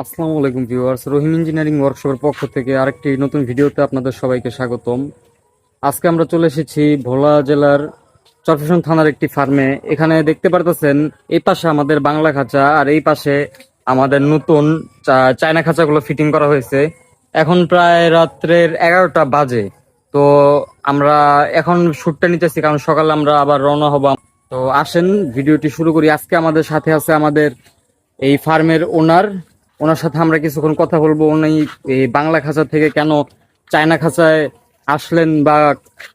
আসসালামু আলাইকুম ভিউয়ার্স, রহিম ইঞ্জিনিয়ারিং ওয়ার্কশপের পক্ষ থেকে আরেকটি নতুন ভিডিওতে আপনাদের সবাইকে স্বাগতম। আজকে আমরা চলে এসেছি ভোলা জেলার চরফ্যাশন থানার একটি ফার্মে। এখানে দেখতে পারতেছেন এই পাশে আমাদের বাংলা খাঁচা আর এই পাশে আমাদের নতুন চায়না খাঁচাগুলো ফিটিং করা হয়েছে। এখন প্রায় রাত্রের 11টা বাজে। তো আমরা এখন শুটটা নিতেছি, কারণ সকালে আমরা আবার রওনা হব। তো আসেন ভিডিওটি শুরু করি। আজকে আমাদের সাথে আছে আমাদের এই ফার্মের ওনার সাথে আমরা কিছুক্ষণ কথা বলবো। উনি এই বাংলা খাঁচা থেকে কেন চায়না খাঁচায় আসলেন বা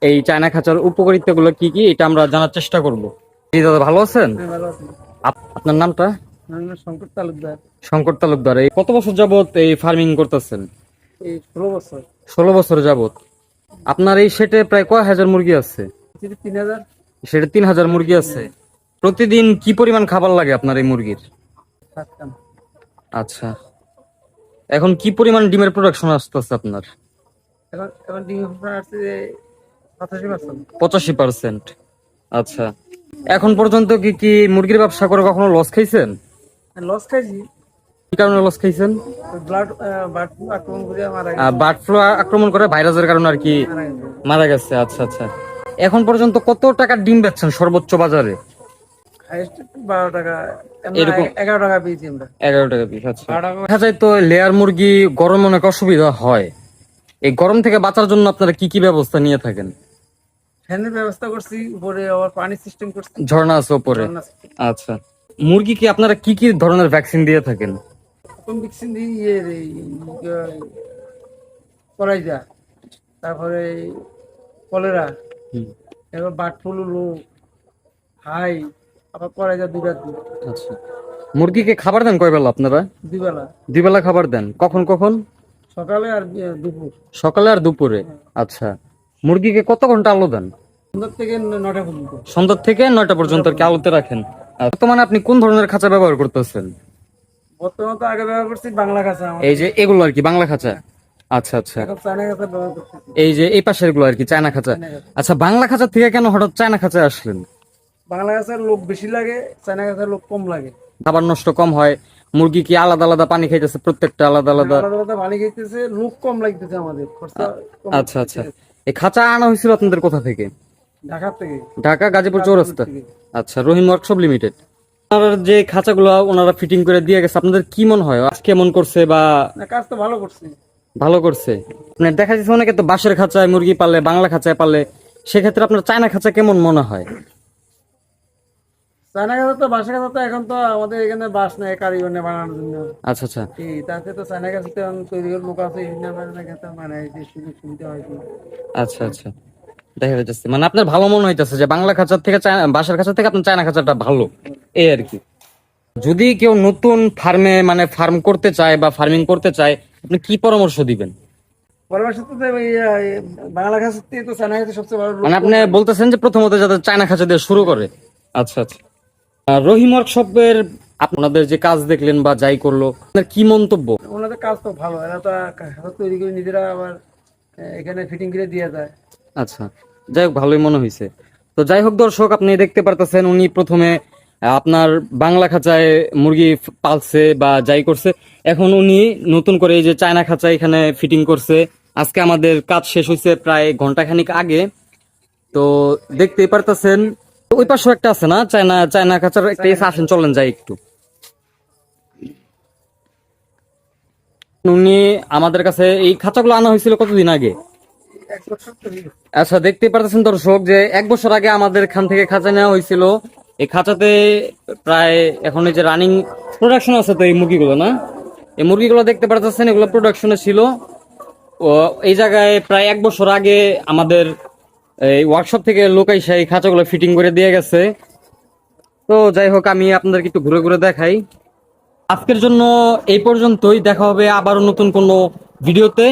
এই চায়না খাঁচার উপকারিতাগুলো কি কি এটা আমরা জানার চেষ্টা করব। জি দাদা, ভালো আছেন? হ্যাঁ, ভালো আছি। আপনার নামটা? আমার নাম শঙ্কর তালুকদার। শঙ্কর তালুকদার। এই কত বছর যাবত এই ফার্মিং করতেছেন? এই 16 বছর। 16 বছর যাবত। আপনার এই সেটে প্রায় কয় হাজার মুরগি আছে? 3000। সেটা 3000 মুরগি আছে। প্রতিদিন কি পরিমাণ খাবার লাগে আপনার এই মুরগির? থাকতাম। আচ্ছা, এখন কি পরিমাণ ডিমের প্রোডাকশন আসতেছে আপনার? এখন এখন ডিম আপনার আছে যে 85%। 85%। আচ্ছা, এখন পর্যন্ত কি কি মুরগির ব্যবসা করে কখনো লস খাইছেন? লস খাইছি। কি কারণে লস খাইছেন? বার্ড ফ্লু আক্রমণ করে মারা গেছে। বার্ড ফ্লু আক্রমণ করে, ভাইরাসের কারণে আর কি মারা গেছে। মারা গেছে। আচ্ছা আচ্ছা, এখন পর্যন্ত কত টাকার ডিম বেচছেন সর্বোচ্চ বাজারে? হাইয়েস্ট 12 টাকা, এরকম 11 টাকা পেয়েছি আমরা। 11 টাকা পিস। আচ্ছা, 12 টাকা। দেখা যায় তো লেয়ার মুরগি গরমে অনেক অসুবিধা হয়। এই গরম থেকে বাঁচার জন্য আপনারা কি কি ব্যবস্থা নিয়ে থাকেন? ফ্যানের ব্যবস্থা করছি, উপরে আবার পানি সিস্টেম করছি। ঝর্ণা আছে উপরে। ঝর্ণা system। আচ্ছা, মুরগি কি আপনারা কি কি ধরনের ভ্যাকসিন দিয়ে থাকেন? প্রথম ভ্যাকসিন দিই কলাইজা, তারপরে কলেরা, এবার বার্ড ফ্লু, হাই, আবার কলাইজা 2 রাত দিই। আচ্ছা, মুরগিকে খাবার দেন কয় বেলা আপনারা? 2 বেলা, 2 বেলা খাবার দেন। কখন কখন? সকালে আর দুপুর। সকালে আর দুপুরে। আচ্ছা, মুরগিকে কত ঘন্টা আলো দেন? সন্ধ্যা থেকে 9টা পর্যন্ত। সন্ধ্যা থেকে 9টা পর্যন্ত আর কি আলোতে রাখেন। বর্তমানে আপনি কোন ধরনের খাঁচা ব্যবহার করতেছেন? বর্তমানে তো আগে ব্যবহার করছি বাংলা কাঁচা, এই যে এগুলো আর কি বাংলা খাঁচা। আচ্ছা আচ্ছা, এখন চায়না কাঁচা ব্যবহার করতেছি। এই যে এই পাশের গুলো আর কি চায়না খাঁচা। চায়না কাঁচা। আচ্ছা, বাংলা খাঁচা থেকে কেন হঠাৎ চায়না খাঁচায় আসলেন? বাংলা কাঁচার লোক বেশি লাগে, চায়না কাঁচার লোক কম লাগে। খাবার নষ্ট কম হয়। মুরগি কি আলাদা আলাদা পানি খাইতেছে? প্রত্যেকটা আলাদা আলাদা। আলাদা আলাদা পানি খাইতেছে, লোক কম লাগতেছে, আমাদের খরচা কম আচ্ছা আচ্ছা, লাগতেছে। এই খাঁচা আনা হয়েছিল আপনাদের কোথা থেকে? ঢাকা থেকে। ঢাকা গাজীপুর গাজীপুর চৌরাস্তা। থেকে। আচ্ছা, রহিম ওয়ার্কশপ লিমিটেড। আপনার যে খাঁচাগুলো ওনারা ফিটিং করে দিয়ে গেছে, আপনাদের কি মনে হয় আজ কেমন করছে বা? না, কাজ তো ভালো করছে। ভালো করছে। আপনার দেখা যাচ্ছে অনেকে তো বাঁশের খাঁচায় মুরগি পালে, বাংলা খাঁচায় পালে, সেক্ষেত্রে আপনার চায়না খাঁচা কেমন মনে হয়? চায়না কাঁচা তো, বাসা কাঁচা তো এখন তো আমাদের এখানে বাস নেই কারিগর নিয়ে বানানোর জন্য। আচ্ছা আচ্ছা তাতে তো চায়না কাঁচা তো এখন তৈরি করে লোক আছে, এই জন্য বানানো কাঁচা মানে এই যে সুযোগ সুবিধা হয় কি। আচ্ছা আচ্ছা, দেখা যাচ্ছে মানে আপনার ভালো মনে হইতেছে যে বাংলা খাঁচার থেকে বাঁশের খাঁচা থেকে আপনার চায়না খাঁচাটা ভালো, এই আর কি। যদি কেউ নতুন ফার্মে মানে ফার্ম করতে চায় বা ফার্মিং করতে চায়, আপনি কি পরামর্শ দিবেন? পরামর্শ তো দেব, বাংলা কাঁচা থেকে তো চায়না কাঁচা সবচেয়ে ভালো লোক মানে আপনি কম। বলতেছেন যে প্রথমত যাতে চায়না খাঁচা দিয়ে শুরু করে। আচ্ছা আচ্ছা, রহিম ওয়ার্কশপের আপনাদের যে কাজ দেখলেন বা যাই করলো, আপনার কি মন্তব্য? ওনাদের কাজ তো ভালো, এরা তো কাঁচা তৈরি করে নিজেরা আবার এখানে ফিটিং করে দিয়ে যায়। আচ্ছা, যাই হোক, ভালোই মনে হয়েছে। তো যাই হোক দর্শক, আপনি দেখতে পারতেছেন উনি প্রথমে আপনার বাংলা খাঁচায় মুরগি পালছে বা যাই করছে, এখন উনি নতুন করে এই যে চায়না খাঁচা এখানে ফিটিং করছে। আজকে আমাদের কাজ শেষ হয়েছে প্রায় ঘন্টাখানিক আগে। তো দেখতেই পারতেছেন ওই পাশেও একটা আছে না চায়না চায়না খাঁচার একটা এসে, আসেন চলেন যাই একটু। উনি আমাদের কাছে এই খাঁচাগুলো আনা হয়েছিল কতদিন আগে? 1 বছর তৈরি। আচ্ছা, দেখতে পারতেছেন দর্শক যে 1 বছর আগে আমাদের এখান থেকে খাঁচা নেওয়া হয়েছিল। এই খাঁচাতে প্রায় এখন এই যে রানিং প্রোডাকশন আছে তো এই মুরগিগুলো, না এই মুরগিগুলো দেখতে পারতেছেন এগুলো প্রোডাকশনে ছিল। ও এই জায়গায় প্রায় 1 বছর আগে আমাদের এই ওয়ার্কশপ থেকে লোক এসে এই খাঁচাগুলো ফিটিং করে দিয়ে গেছে। তো যাই হোক, আমি আপনাদেরকে একটু ঘুরে ঘুরে দেখাই। আজকের জন্য এই পর্যন্তই, দেখা হবে আবারও নতুন কোনো ভিডিওতে।